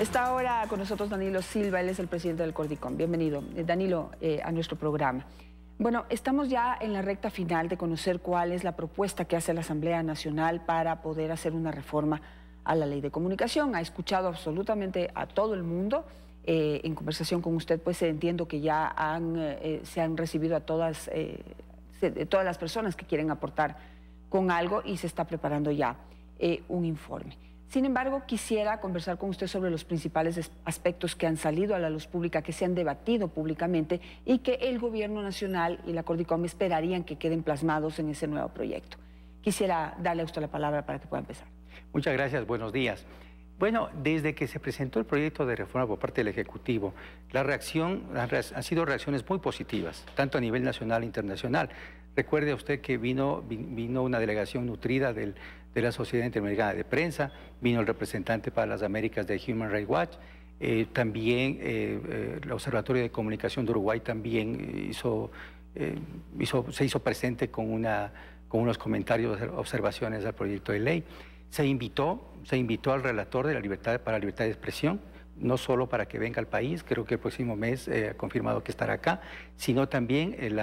Está ahora con nosotros Danilo Silva, él es el presidente del Cordicom. Bienvenido, Danilo, a nuestro programa. Bueno, estamos ya en la recta final de conocer cuál es la propuesta que hace la Asamblea Nacional para poder hacer una reforma a la Ley de Comunicación. Ha escuchado absolutamente a todo el mundo. En conversación con usted, pues entiendo que ya se han recibido a todas las personas que quieren aportar con algo y se está preparando ya un informe. Sin embargo, quisiera conversar con usted sobre los principales aspectos que han salido a la luz pública, que se han debatido públicamente y que el Gobierno Nacional y la Cordicom esperarían que queden plasmados en ese nuevo proyecto. Quisiera darle a usted la palabra para que pueda empezar. Muchas gracias, buenos días. Bueno, desde que se presentó el proyecto de reforma por parte del Ejecutivo, han sido reacciones muy positivas, tanto a nivel nacional e internacional. Recuerde usted que vino una delegación nutrida de la Sociedad Interamericana de Prensa, vino el representante para las Américas de Human Rights Watch, también el Observatorio de Comunicación de Uruguay también se hizo presente con unos comentarios, observaciones al proyecto de ley. Se invitó al relator de la libertad de expresión, no solo para que venga al país, creo que el próximo mes ha confirmado que estará acá, sino también el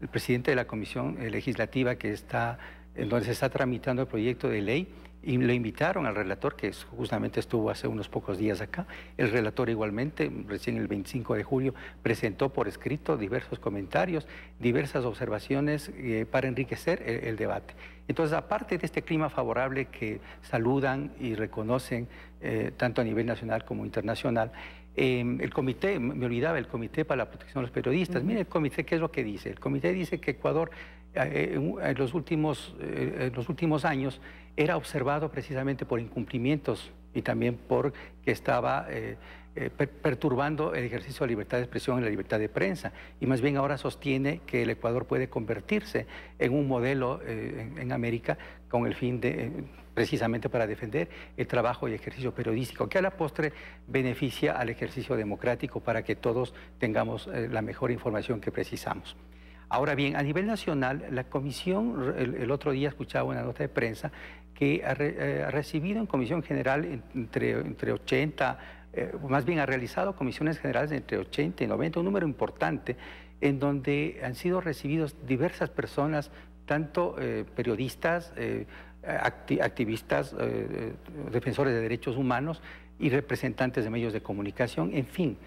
presidente de la Comisión Legislativa en donde se está tramitando el proyecto de ley, y lo invitaron al relator, que justamente estuvo hace unos pocos días acá. El relator igualmente, recién el 25 de julio, presentó por escrito diversos comentarios, diversas observaciones para enriquecer el debate. Entonces, aparte de este clima favorable que saludan y reconocen tanto a nivel nacional como internacional, el comité, me olvidaba, el Comité para la Protección de los Periodistas. Mire el comité, ¿qué es lo que dice? El comité dice que Ecuador en los últimos años era observado precisamente por incumplimientos y también porque estaba perturbando el ejercicio de la libertad de expresión y la libertad de prensa. Y más bien ahora sostiene que el Ecuador puede convertirse en un modelo en América con el fin de, precisamente para defender el trabajo y ejercicio periodístico, que a la postre beneficia al ejercicio democrático para que todos tengamos la mejor información que precisamos. Ahora bien, a nivel nacional, la Comisión, el otro día escuchaba una nota de prensa que ha recibido en Comisión General entre 80, más bien ha realizado comisiones generales de entre 80 y 90, un número importante, en donde han sido recibidos diversas personas, tanto periodistas, activistas, defensores de derechos humanos y representantes de medios de comunicación, en fin,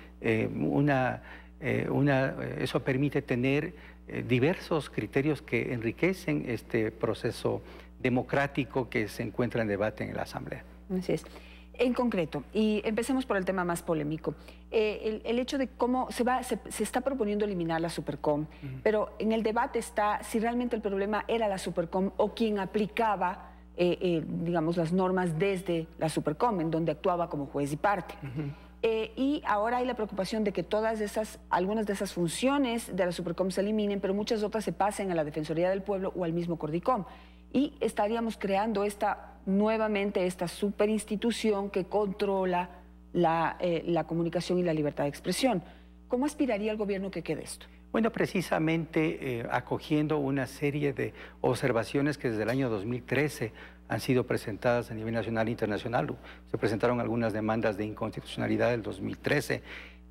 eso permite tener diversos criterios que enriquecen este proceso democrático que se encuentra en debate en la Asamblea. Así es. En concreto, y empecemos por el tema más polémico, el hecho de cómo se está proponiendo eliminar la Supercom, pero en el debate está si realmente el problema era la Supercom o quien aplicaba, digamos, las normas desde la Supercom, en donde actuaba como juez y parte. Y ahora hay la preocupación de que algunas de esas funciones de la Supercom se eliminen, pero muchas otras se pasen a la Defensoría del Pueblo o al mismo Cordicom. Y estaríamos creando nuevamente esta superinstitución que controla la comunicación y la libertad de expresión. ¿Cómo aspiraría el gobierno que quede esto? Bueno, precisamente acogiendo una serie de observaciones que desde el año 2013 han sido presentadas a nivel nacional e internacional. Se presentaron algunas demandas de inconstitucionalidad del 2013,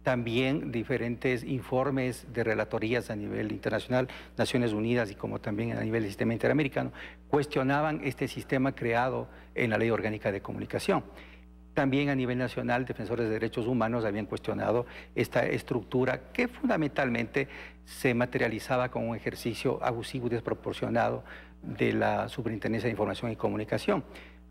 también diferentes informes de relatorías a nivel internacional, Naciones Unidas y como también a nivel del sistema interamericano, cuestionaban este sistema creado en la Ley Orgánica de Comunicación. También a nivel nacional, defensores de derechos humanos habían cuestionado esta estructura que fundamentalmente se materializaba con un ejercicio abusivo y desproporcionado de la Superintendencia de Información y Comunicación.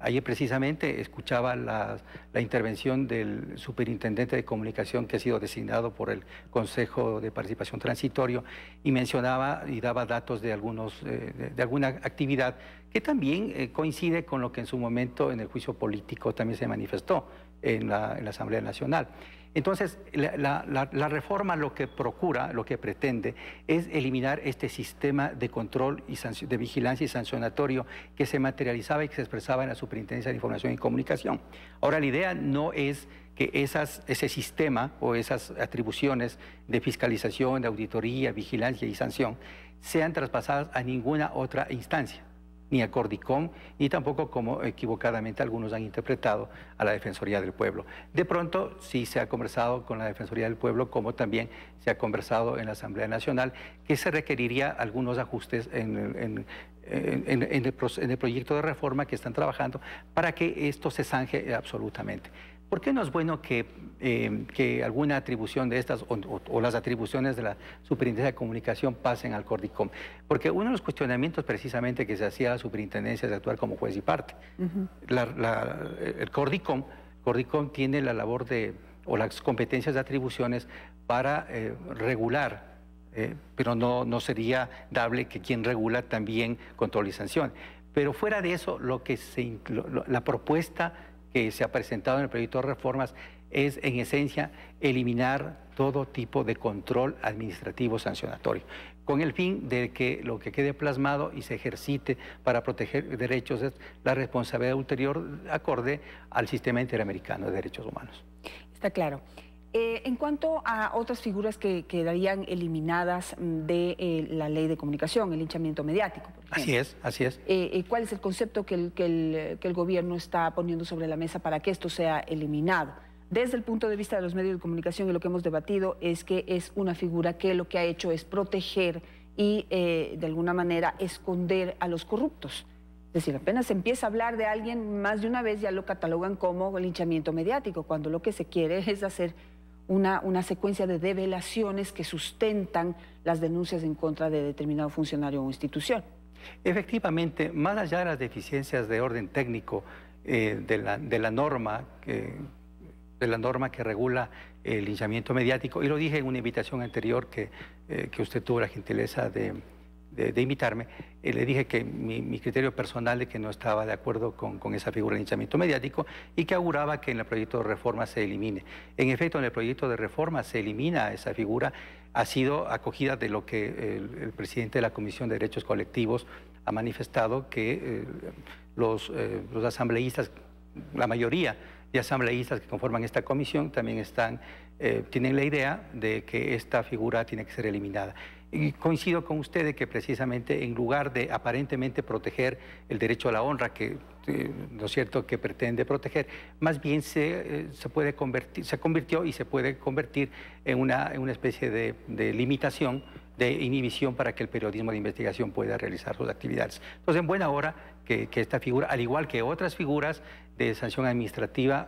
Ayer precisamente escuchaba la intervención del superintendente de comunicación que ha sido designado por el Consejo de Participación Transitorio y mencionaba y daba datos de alguna actividad que también coincide con lo que en su momento en el juicio político también se manifestó en la Asamblea Nacional. Entonces, la reforma lo que procura, lo que pretende, es eliminar este sistema de control y de vigilancia y sancionatorio que se materializaba y que se expresaba en la Superintendencia de Información y Comunicación. Ahora, la idea no es que ese sistema o esas atribuciones de fiscalización, de auditoría, vigilancia y sanción sean traspasadas a ninguna otra instancia. ni a Cordicom, ni tampoco como equivocadamente algunos han interpretado a la Defensoría del Pueblo. De pronto sí se ha conversado con la Defensoría del Pueblo, como también se ha conversado en la Asamblea Nacional, que se requeriría algunos ajustes en el proyecto de reforma que están trabajando para que esto se zanje absolutamente. ¿Por qué no es bueno que alguna atribución de estas o las atribuciones de la Superintendencia de Comunicación pasen al Cordicom? Porque uno de los cuestionamientos precisamente que se hacía a la Superintendencia es de actuar como juez y parte. El Cordicom tiene la labor o las competencias de atribuciones para regular, pero no sería dable que quien regula también controle y sancione. Pero fuera de eso, la propuesta que se ha presentado en el proyecto de reformas es, en esencia, eliminar todo tipo de control administrativo sancionatorio, con el fin de que lo que quede plasmado y se ejercite para proteger derechos es la responsabilidad ulterior acorde al sistema interamericano de derechos humanos. Está claro. En cuanto a otras figuras que quedarían eliminadas de la ley de comunicación, el linchamiento mediático, por ejemplo. Así es. ¿Cuál es el concepto que el gobierno está poniendo sobre la mesa para que esto sea eliminado? Desde el punto de vista de los medios de comunicación, y lo que hemos debatido es que es una figura que lo que ha hecho es proteger y de alguna manera esconder a los corruptos. Es decir, apenas se empieza a hablar de alguien más de una vez ya lo catalogan como linchamiento mediático, cuando lo que se quiere es hacer una secuencia de develaciones que sustentan las denuncias en contra de determinado funcionario o institución. Efectivamente, más allá de las deficiencias de orden técnico de la norma que regula el linchamiento mediático, y lo dije en una invitación anterior que usted tuvo la gentileza de invitarme, le dije que mi criterio personal de que no estaba de acuerdo con esa figura de linchamiento mediático y que auguraba que en el proyecto de reforma se elimine. En efecto, en el proyecto de reforma se elimina esa figura, ha sido acogida de lo que el presidente de la Comisión de Derechos Colectivos ha manifestado, que los asambleístas, la mayoría de asambleístas que conforman esta comisión también tienen la idea de que esta figura tiene que ser eliminada. Y coincido con usted de que precisamente en lugar de aparentemente proteger el derecho a la honra, ¿no es cierto?, que pretende proteger, más bien se convirtió y se puede convertir en una especie de limitación, de inhibición para que el periodismo de investigación pueda realizar sus actividades. Entonces, en buena hora que esta figura, al igual que otras figuras de sanción administrativa,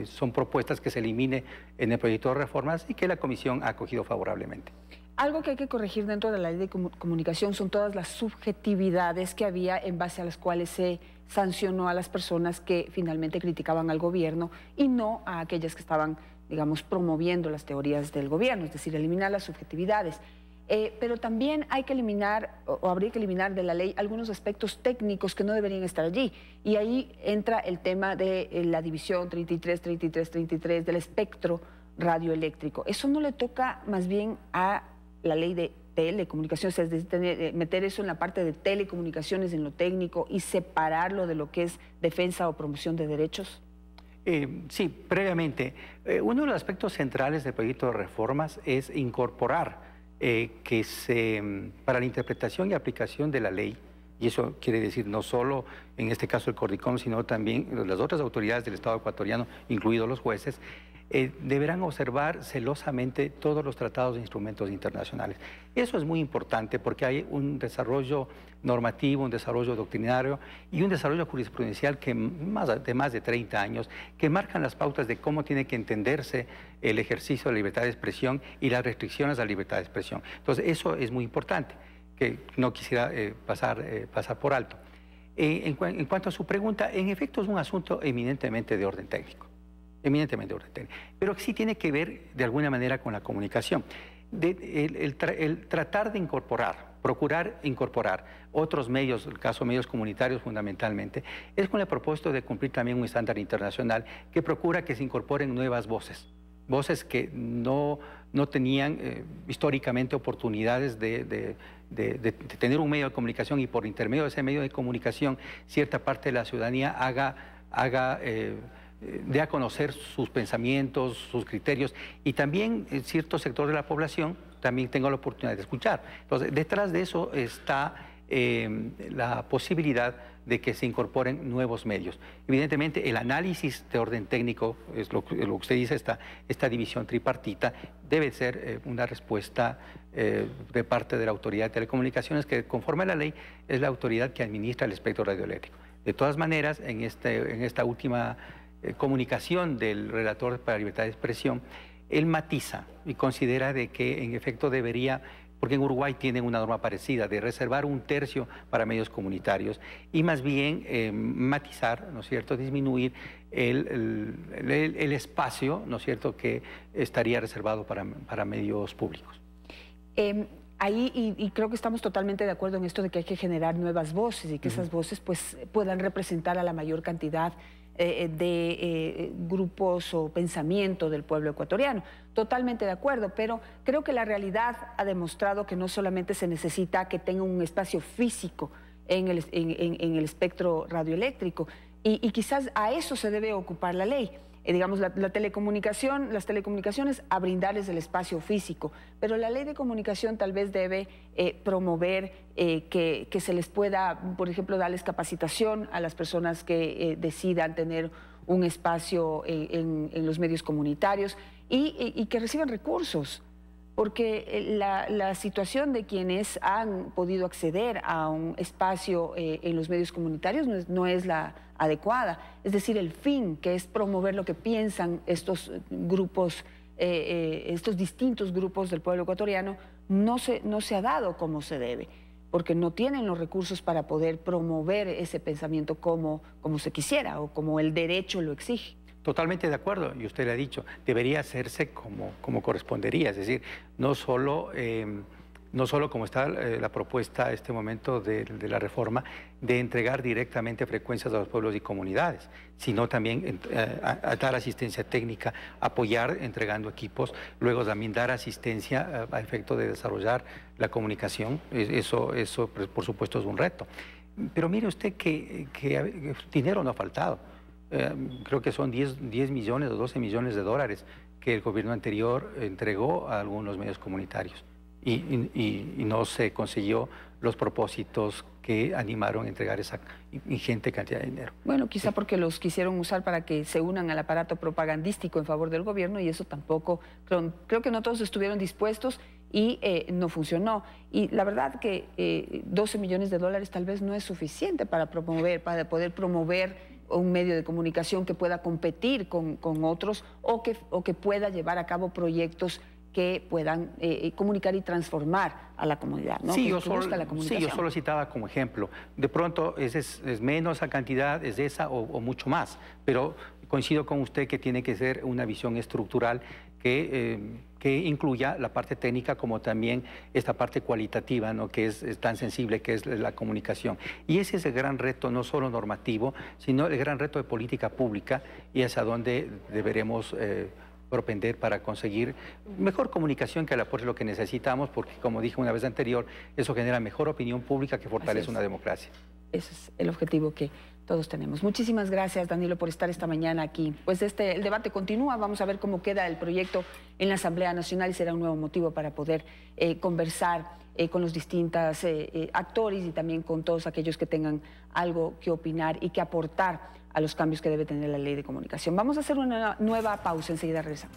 son propuestas que se elimine en el proyecto de reformas y que la Comisión ha acogido favorablemente. Algo que hay que corregir dentro de la ley de comunicación son todas las subjetividades que había en base a las cuales se sancionó a las personas que finalmente criticaban al gobierno y no a aquellas que estaban, digamos, promoviendo las teorías del gobierno, es decir, eliminar las subjetividades. Pero también hay que eliminar, o habría que eliminar de la ley algunos aspectos técnicos que no deberían estar allí. Y ahí entra el tema de la división 33, 33, 33 del espectro radioeléctrico. Eso no le toca más bien a la ley de telecomunicaciones, es decir, meter eso en la parte de telecomunicaciones, en lo técnico, y separarlo de lo que es defensa o promoción de derechos. Sí, previamente. Uno de los aspectos centrales del proyecto de reformas es incorporar para la interpretación y aplicación de la ley, y eso quiere decir no solo en este caso el Cordicom, sino también las otras autoridades del Estado ecuatoriano, incluidos los jueces, deberán observar celosamente todos los tratados e instrumentos internacionales. Eso es muy importante porque hay un desarrollo normativo, un desarrollo doctrinario y un desarrollo jurisprudencial de más de 30 años que marcan las pautas de cómo tiene que entenderse el ejercicio de la libertad de expresión y las restricciones a la libertad de expresión. Entonces, eso es muy importante, que no quisiera pasar por alto. En cuanto a su pregunta, en efecto es un asunto eminentemente de orden técnico. Eminentemente de orden técnico, pero sí tiene que ver de alguna manera con la comunicación. El tratar de procurar incorporar otros medios, el caso de medios comunitarios fundamentalmente, es con el propósito de cumplir también un estándar internacional que procura que se incorporen nuevas voces que no tenían históricamente oportunidades de tener un medio de comunicación, y por intermedio de ese medio de comunicación cierta parte de la ciudadanía dé a conocer sus pensamientos, sus criterios, y también cierto sector de la población también tenga la oportunidad de escuchar. Entonces, detrás de eso está la posibilidad de que se incorporen nuevos medios. Evidentemente, el análisis de orden técnico, es lo que usted dice, esta división tripartita, debe ser una respuesta de parte de la Autoridad de Telecomunicaciones, que conforme a la ley es la autoridad que administra el espectro radioeléctrico. De todas maneras, en esta última comunicación del relator para la libertad de expresión, él matiza y considera de que en efecto debería, porque en Uruguay tienen una norma parecida, de reservar 1/3 para medios comunitarios y más bien matizar, ¿no es cierto?, disminuir el espacio, ¿no es cierto?, que estaría reservado para medios públicos. Y creo que estamos totalmente de acuerdo en esto de que hay que generar nuevas voces y que esas voces pues puedan representar a la mayor cantidad de grupos o pensamiento del pueblo ecuatoriano. Totalmente de acuerdo, pero creo que la realidad ha demostrado que no solamente se necesita que tenga un espacio físico en el espectro radioeléctrico y quizás a eso se debe ocupar la ley. Digamos, las telecomunicaciones a brindarles el espacio físico, pero la ley de comunicación tal vez debe promover que se les pueda, por ejemplo, darles capacitación a las personas que decidan tener un espacio en los medios comunitarios y que reciban recursos, porque la situación de quienes han podido acceder a un espacio en los medios comunitarios no es la adecuada. Es decir, el fin, que es promover lo que piensan estos grupos, estos distintos grupos del pueblo ecuatoriano, no se ha dado como se debe, porque no tienen los recursos para poder promover ese pensamiento como se quisiera o como el derecho lo exige. Totalmente de acuerdo, y usted le ha dicho, debería hacerse como correspondería, es decir, no solo como está la propuesta en este momento de la reforma, de entregar directamente frecuencias a los pueblos y comunidades, sino también a dar asistencia técnica, apoyar entregando equipos, luego también dar asistencia a efecto de desarrollar la comunicación. Eso por supuesto es un reto. Pero mire usted que dinero no ha faltado. Creo que son 10 millones o 12 millones de dólares que el gobierno anterior entregó a algunos medios comunitarios y no se consiguió los propósitos que animaron a entregar esa ingente cantidad de dinero. Bueno, quizá porque los quisieron usar para que se unan al aparato propagandístico en favor del gobierno y eso tampoco, creo que no todos estuvieron dispuestos y no funcionó. Y la verdad que 12 millones de dólares tal vez no es suficiente para poder promover un medio de comunicación que pueda competir con otros o que pueda llevar a cabo proyectos que puedan comunicar y transformar a la comunidad, ¿no? Sí, yo solo citaba como ejemplo. De pronto es menos la cantidad, es esa o mucho más, pero coincido con usted que tiene que ser una visión estructural que incluya la parte técnica como también esta parte cualitativa, ¿no?, que es tan sensible, que es la comunicación. Y ese es el gran reto, no solo normativo, sino el gran reto de política pública y hacia dónde deberemos propender para conseguir mejor comunicación, que aporte lo que necesitamos, porque como dije una vez anterior, eso genera mejor opinión pública que fortalece una democracia. Ese es el objetivo que todos tenemos. Muchísimas gracias, Danilo, por estar esta mañana aquí. Pues el debate continúa, vamos a ver cómo queda el proyecto en la Asamblea Nacional y será un nuevo motivo para poder conversar con los distintos actores y también con todos aquellos que tengan algo que opinar y que aportar a los cambios que debe tener la ley de comunicación. Vamos a hacer una nueva pausa, enseguida regresamos.